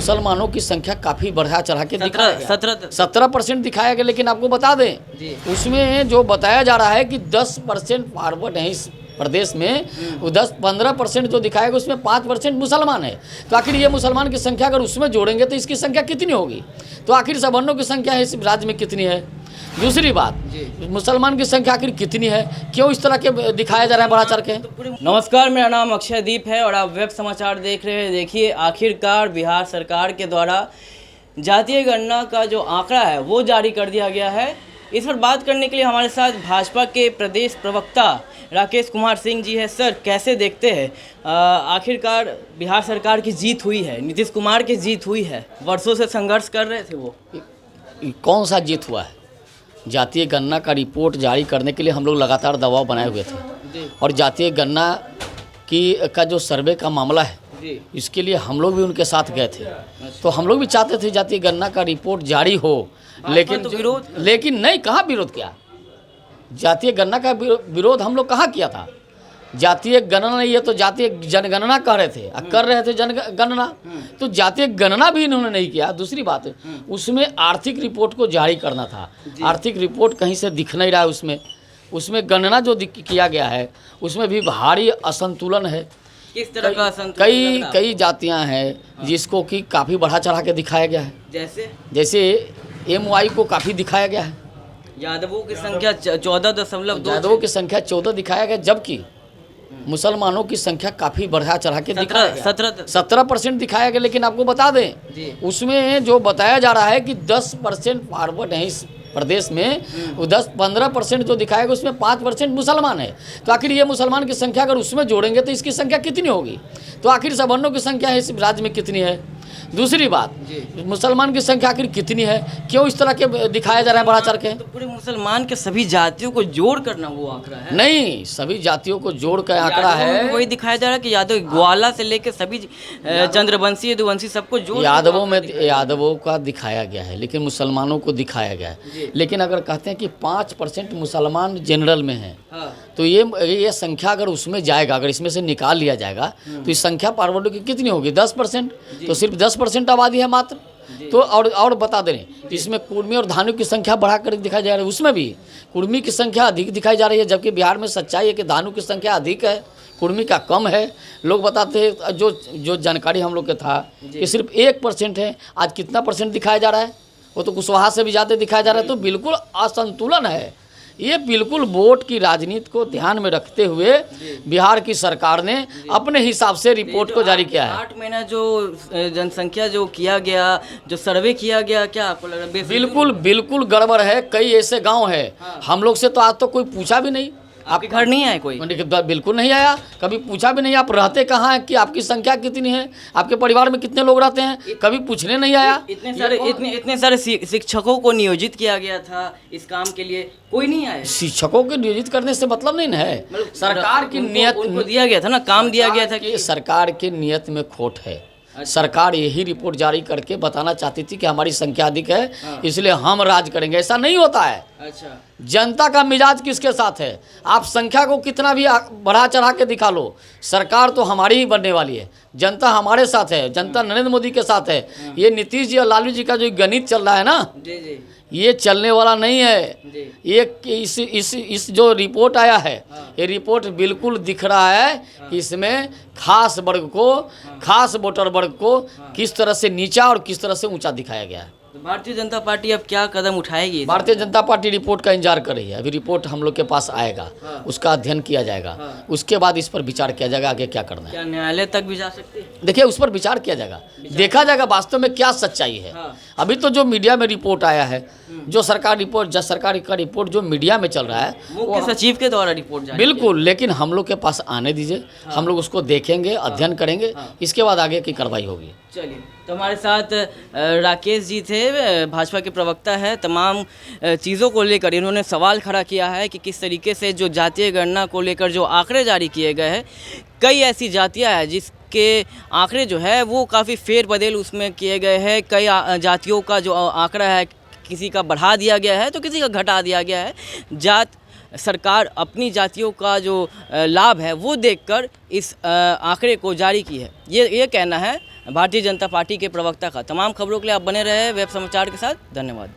मुसलमानों की संख्या काफ़ी बढ़ा चढ़ा के दिखाया गया। 17% दिखाया गया, लेकिन आपको बता दें उसमें जो बताया जा रहा है कि 10% फॉरवर्ड है इस प्रदेश में, वो 10-15% जो दिखाया गया उसमें 5% मुसलमान है। तो आखिर ये मुसलमान की संख्या अगर उसमें जोड़ेंगे तो इसकी संख्या कितनी होगी? तो आखिर सवर्णों की संख्या इस राज्य में कितनी है? दूसरी बात, मुसलमान की संख्या आखिर कितनी है? क्यों इस तरह के दिखाया जा रहा है बढ़ा चढ़ के? नमस्कार, मेरा नाम अक्षयदीप है और आप वेब समाचार देख रहे हैं। देखिए, आखिरकार बिहार सरकार के द्वारा जातीय गणना का जो आंकड़ा है वो जारी कर दिया गया है। इस पर बात करने के लिए हमारे साथ भाजपा के प्रदेश प्रवक्ता राकेश कुमार सिंह जी है। सर, कैसे देखते हैं, आखिरकार बिहार सरकार की जीत हुई है, नीतीश कुमार की जीत हुई है, वर्षों से संघर्ष कर रहे थे वो। कौन सा जीत हुआ है? जातीय गणना का रिपोर्ट जारी करने के लिए हम लोग लगातार दबाव बनाए हुए थे और जातीय गणना का जो सर्वे का मामला है इसके लिए हम लोग भी उनके साथ गए थे। तो हम लोग भी चाहते थे जातीय गणना का रिपोर्ट जारी हो, लेकिन नहीं, कहाँ विरोध किया? जातीय गणना का विरोध हम लोग कहाँ किया था? जातीय गणना नहीं है तो जातीय जनगणना कह रहे थे, कर रहे थे जनगणना, तो जातीय गणना भी इन्होंने नहीं किया। दूसरी बात, उसमें आर्थिक रिपोर्ट को जारी करना था। आर्थिक रिपोर्ट कहीं से दिख नहीं रहा है उसमें गणना जो किया गया है उसमें भी भारी असंतुलन है। किस तरह का असंतुलन? कई जातियां हैं जिसको कि काफ़ी बढ़ा चढ़ा के दिखाया गया है। जैसे MY को काफ़ी दिखाया गया है। यादवों की संख्या 14.2, यादवों की संख्या 14 दिखाया गया, जबकि मुसलमानों की संख्या काफ़ी बढ़ा चढ़ा के 17% दिखाया गया। लेकिन आपको बता दें उसमें जो बताया जा रहा है कि 10% फॉरवर्ड है इस प्रदेश में, वो 10-15% जो दिखाया गया उसमें 5% मुसलमान है। तो आखिर ये मुसलमान की संख्या अगर उसमें जोड़ेंगे तो इसकी संख्या कितनी होगी? तो आखिर सवर्णों की संख्या इस राज्य में कितनी है? दूसरी बात, मुसलमान की संख्या आखिर कितनी है? क्यों इस तरह के दिखाया जा रहा है बढ़ा चढ़ के? तो पूरे मुसलमान के सभी जातियों को जोड़ करना वो आंकड़ा है? नहीं, सभी जातियों को जोड़ कर आंकड़ा है। वही दिखाया जा रहा है कि यादव ग्वाला से लेकर सभी चंद्रवंशी यदुवंशी सबको जोड़ यादवों का दिखाया गया है, लेकिन मुसलमानों को दिखाया गया है। लेकिन अगर कहते हैं कि 5% मुसलमान जनरल में है, तो ये संख्या अगर उसमें जाएगा, अगर इसमें से निकाल लिया जाएगा तो इस संख्या फॉरवर्ड की कितनी होगी? 10%। तो सिर्फ 10% आबादी है मात्र। तो और बता दें, इसमें कुर्मी और धानु की संख्या बढ़ाकर दिखाई जा रही है। उसमें भी कुर्मी की संख्या अधिक दिखाई जा रही है, जबकि बिहार में सच्चाई है कि धानु की संख्या अधिक है, कुर्मी का कम है। लोग बताते हैं, जो जानकारी हम लोग के था कि सिर्फ 1% है, आज कितना % दिखाया जा रहा है? वो तो कुशवाहा से भी ज़्यादा दिखाया जा रहा है। तो बिल्कुल असंतुलन है। ये बिल्कुल वोट की राजनीति को ध्यान में रखते हुए बिहार की सरकार ने अपने हिसाब से रिपोर्ट को जारी किया है। 8 महीना जो जनसंख्या जो किया गया, जो सर्वे किया गया, क्या आपको लग रहा है? बिल्कुल गड़बड़ है। कई ऐसे गांव है, हम लोग से तो आज तो कोई पूछा भी नहीं। आपके घर नहीं आए कोई? बिल्कुल नहीं आया, कभी पूछा भी नहीं आप रहते कहाँ हैं, कि आपकी संख्या कितनी है, आपके परिवार में कितने लोग रहते हैं, कभी पूछने नहीं आया। इतने सारे शिक्षकों को नियोजित किया गया था इस काम के लिए, कोई नहीं आया। शिक्षकों को नियोजित करने से मतलब नहीं है, सरकार की नियत उनको दिया गया था ना, काम दिया गया था कि सरकार की नियत में खोट है। सरकार यही रिपोर्ट जारी करके बताना चाहती थी कि हमारी संख्या अधिक है, इसलिए हम राज करेंगे। ऐसा नहीं होता है। अच्छा, जनता का मिजाज किसके साथ है? आप संख्या को कितना भी बढ़ा चढ़ा के दिखा लो, सरकार तो हमारी ही बनने वाली है। जनता हमारे साथ है, जनता नरेंद्र मोदी के साथ है। ये नीतीश जी और लालू जी का जो गणित चल रहा है ना, ये चलने वाला नहीं है। ये इस जो रिपोर्ट आया है, ये रिपोर्ट बिल्कुल दिख रहा है कि इसमें खास वर्ग को, खास वोटर वर्ग को किस तरह से नीचा और किस तरह से ऊंचा दिखाया गया है। तो भारतीय जनता पार्टी अब क्या कदम उठाएगी? भारतीय जनता पार्टी रिपोर्ट का इंतजार कर रही है। अभी रिपोर्ट हम लोग के पास आएगा, उसका अध्ययन किया जाएगा, उसके बाद इस पर विचार किया जाएगा आगे क्या करना है। क्या न्यायालय तक भी जा सकती है? देखिए, उस पर विचार किया जाएगा, देखा जाएगा वास्तव में क्या सच्चाई है। अभी तो जो मीडिया में रिपोर्ट आया है, जो सरकार का रिपोर्ट जो मीडिया में चल रहा है, मुख्य सचिव के द्वारा रिपोर्ट जारी बिल्कुल, लेकिन हम लोग के पास आने दीजिए, हम लोग उसको देखेंगे, अध्ययन करेंगे, इसके बाद आगे की कार्रवाई होगी। चलिए, तो हमारे साथ राकेश जी थे, भाजपा के प्रवक्ता है। तमाम चीज़ों को लेकर इन्होंने सवाल खड़ा किया है कि किस तरीके से जो जातीय गणना को लेकर जो आंकड़े जारी किए गए हैं, कई ऐसी जातियां हैं जिसके आंकड़े जो है वो काफ़ी फेर बदल उसमें किए गए हैं। कई जातियों का जो आंकड़ा है, किसी का बढ़ा दिया गया है तो किसी का घटा दिया गया है। सरकार अपनी जातियों का जो लाभ है वो देखकर इस आंकड़े को जारी की है, ये कहना है भारतीय जनता पार्टी के प्रवक्ता का। तमाम खबरों के लिए आप बने रहे वेब समाचार के साथ। धन्यवाद।